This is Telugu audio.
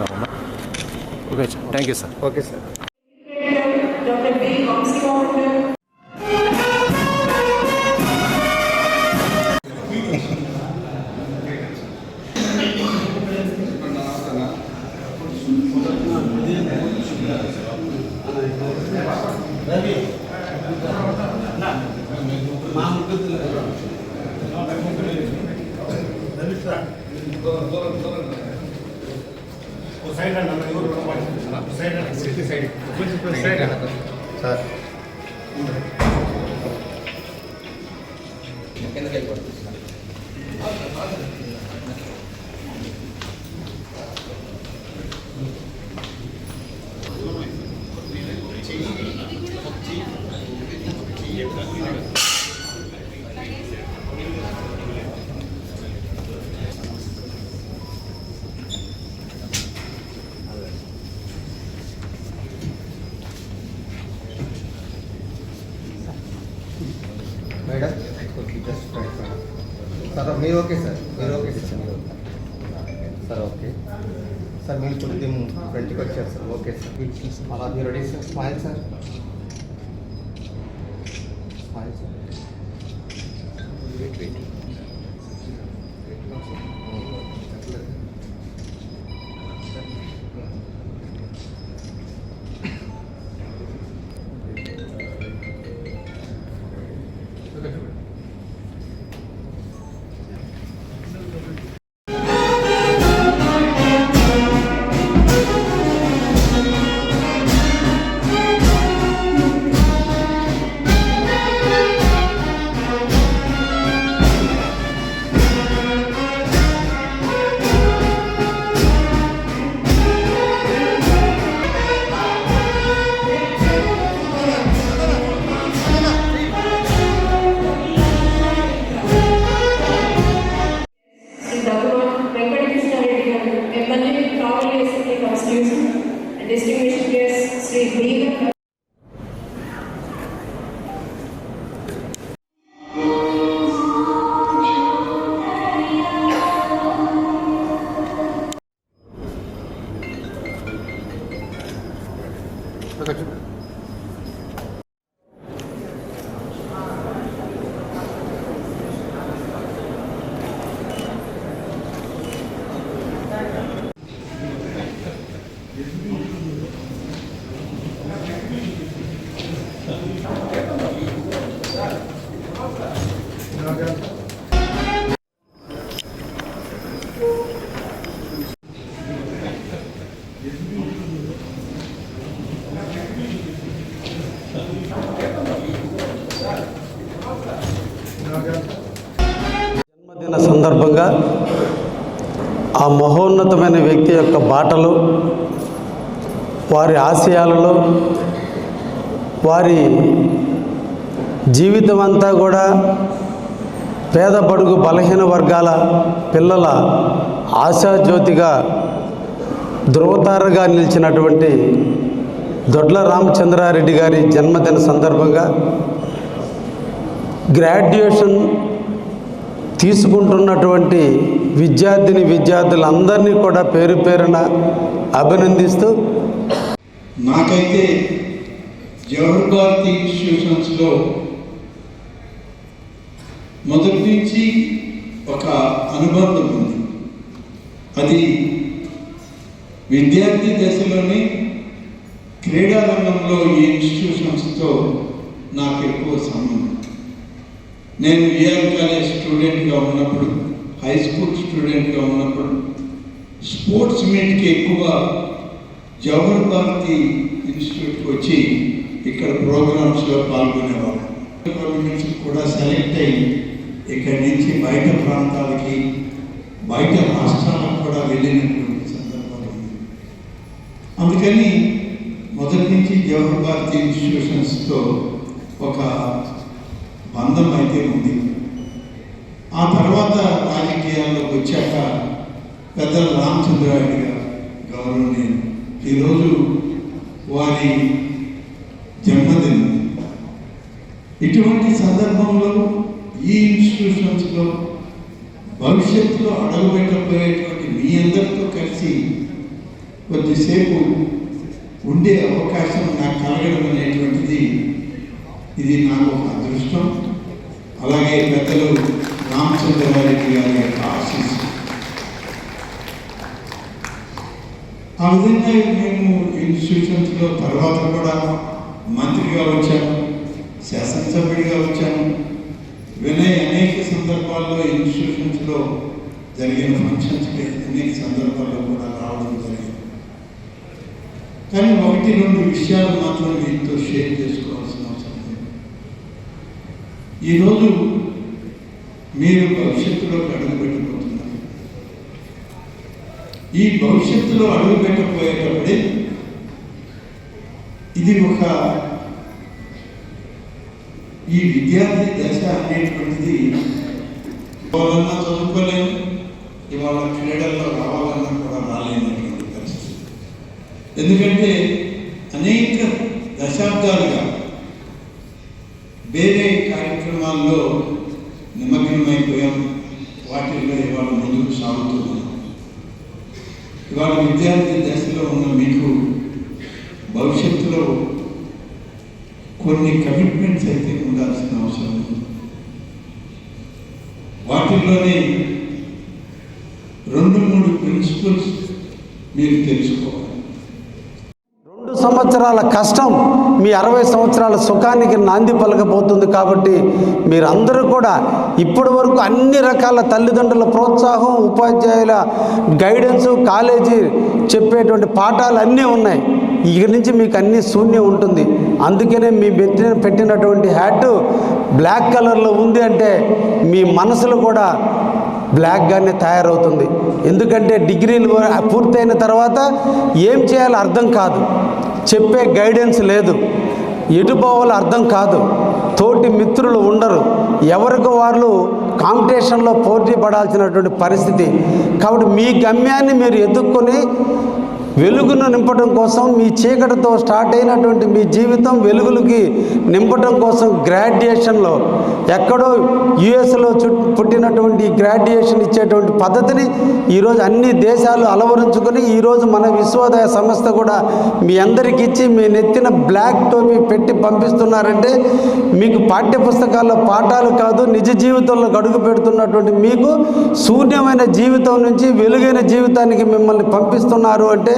Ramanna. Okay sir, thank you sir. Okay sir. Sir madam just sir మీరు ఓకే సార్, మీరు ఓకే సార్, మీరు సార్ ఓకే సార్, మీరు ఇప్పుడు దీన్ని ఫ్రంట్కి వచ్చారు సార్. ఓకే సార్, అలా మీరు ready sir. Smile sir, smile sir. Distinguished guests, Sri Deepak. జన్మదిన సందర్భంగా ఆ మహోన్నతమైన వ్యక్తి యొక్క బాటలు, వారి ఆశయాలలో, వారి జీవితం అంతా కూడా పేద బడుగు బలహీన వర్గాల పిల్లల ఆశాజ్యోతిగా ధృవతారగా నిలిచినటువంటి దొడ్ల రామచంద్రారెడ్డి గారి జన్మదిన సందర్భంగా గ్రాడ్యుయేషన్ తీసుకుంటున్నటువంటి విద్యార్థులందరినీ కూడా పేరు పేరున అభినందిస్తూ, నాకైతే జవహర్ భారతి ఇన్స్టిట్యూషన్స్లో మొదటి నుంచి ఒక అనుబంధం ఉంది. అది విద్యార్థి దశలోనే క్రీడా రంగంలో ఈ ఇన్స్టిట్యూషన్స్తో నాకు ఎక్కువ సంబంధం. నేను ఏఆర్ కాలేజ్ స్టూడెంట్గా ఉన్నప్పుడు, హై స్కూల్ స్టూడెంట్గా ఉన్నప్పుడు స్పోర్ట్స్ మీట్కి ఎక్కువ జవహర్ భారతి ఇన్స్టిట్యూట్కి వచ్చి ఇక్కడ ప్రోగ్రామ్స్లో పాల్గొనేవాళ్ళం. గవర్నమెంట్స్ కూడా సెలెక్ట్ అయ్యి ఇక్కడి నుంచి బయట ప్రాంతాలకి, బయట రాష్ట్రాలకు కూడా వెళ్ళినటువంటి సందర్భాలు ఉంది. అందుకని మొదటి నుంచి జవహర్ భారతి ఇన్స్టిట్యూషన్స్తో ఒక బంధం అయితే ఉంది. ఆ తర్వాత రాజకీయాల్లోకి వచ్చాక పెద్దల రామచంద్రారెడ్డి గారు గౌరవనీయులు, ఈరోజు వారి జన్మదినం. ఇటువంటి సందర్భంలో ఈ ఇన్స్టిట్యూషన్స్లో భవిష్యత్తులో అడుగుపెట్టబోయేటువంటి మీ అందరితో కలిసి కొద్దిసేపు ఉండే అవకాశం నాకు కలగడం అనేటువంటిది ఇది నాకు ఒక అదృష్టం. అలాగే పెద్దలు రామచంద్రారెడ్డి గారి యొక్క ఆశీస్సు. ఆ విధంగా మేము ఇన్స్టిట్యూషన్స్లో తర్వాత కూడా మంత్రిగా వచ్చాను, శాసనసభ్యుడిగా వచ్చాను. వినయ్ అనేక సందర్భాల్లో ఇన్స్టిట్యూషన్స్లో జరిగిన ఫంక్షన్స్కి అనేక సందర్భాల్లో కూడా రావడం జరిగింది. కానీ 1-2 విషయాలు మాత్రం మీతో షేర్ చేసుకోవాల్సిన అవసరం ఉంది. ఈరోజు మీరు భవిష్యత్తులోకి అడుగుపెట్టబోతున్నారు. ఈ భవిష్యత్తులో అడుగుపెట్టబోయేటప్పుడే ఇది ఒక ఈ విద్యార్థి దశ అనేటువంటిది ఇవాళన్నా చదువుకోలేము, ఇవాళ క్రీడల్లో రావాలన్నా కూడా రాలేనటువంటి పరిస్థితి. ఎందుకంటే అనేక దశాబ్దాలుగా వేరే కార్యక్రమాల్లో నిమగ్నమైపోయాం. వాటిల్లో ఇవాళ ముందుకు సాగుతున్నాం. ఇవాళ విద్యార్థి దశలో ఉన్న మీకు భవిష్యత్తులో కొన్ని కమిట్మెంట్స్ అయితే ఉండాల్సిన అవసరం ఉంది. వాటిల్లోనే 2-3 ప్రిన్సిపల్స్ మీరు తెలుసుకోవాలి. 2 సంవత్సరాల కష్టం మీ 60 సంవత్సరాల సుఖానికి నాంది పలకబోతుంది. కాబట్టి మీరందరూ కూడా ఇప్పటి వరకు అన్ని రకాల తల్లిదండ్రుల ప్రోత్సాహం, ఉపాధ్యాయుల గైడెన్సు, కాలేజీ చెప్పేటువంటి పాఠాలు అన్నీ ఉన్నాయి. ఇక నుంచి మీకు అన్నీ శూన్యం ఉంటుంది. అందుకనే మీ పెట్టినటువంటి హ్యాటు బ్లాక్ కలర్లో ఉంది అంటే మీ మనసులో కూడా బ్లాక్గానే తయారవుతుంది. ఎందుకంటే డిగ్రీలు పూర్తయిన తర్వాత ఏం చేయాలో అర్థం కాదు, చెప్పే గైడెన్స్ లేదు, ఎటు పోవాలో అర్థం కాదు, తోటి మిత్రులు ఉండరు, ఎవరికి వాళ్ళు కాంపిటీషన్లో పోటీ పడాల్సినటువంటి పరిస్థితి. కాబట్టి మీ గమ్యాన్ని మీరు ఎదుర్కొని వెలుగును నింపడం కోసం, మీ చీకటితో స్టార్ట్ అయినటువంటి మీ జీవితం వెలుగులకి నింపడం కోసం గ్రాడ్యుయేషన్లో ఎక్కడో యుఎస్లో పుట్టినటువంటి గ్రాడ్యుయేషన్ ఇచ్చేటువంటి పద్ధతిని ఈరోజు అన్ని దేశాలు అలవరించుకొని ఈరోజు మన విశ్వోదయ సంస్థ కూడా మీ అందరికీ ఇచ్చి మీ నెత్తిన బ్లాక్ టోపీ పెట్టి పంపిస్తున్నారంటే మీకు పాఠ్యపుస్తకాల్లో పాఠాలు కాదు, నిజ జీవితంలో గడుగు పెడుతున్నటువంటి మీకు శూన్యమైన జీవితం నుంచి వెలుగైన జీవితానికి మిమ్మల్ని పంపిస్తున్నారు అంటే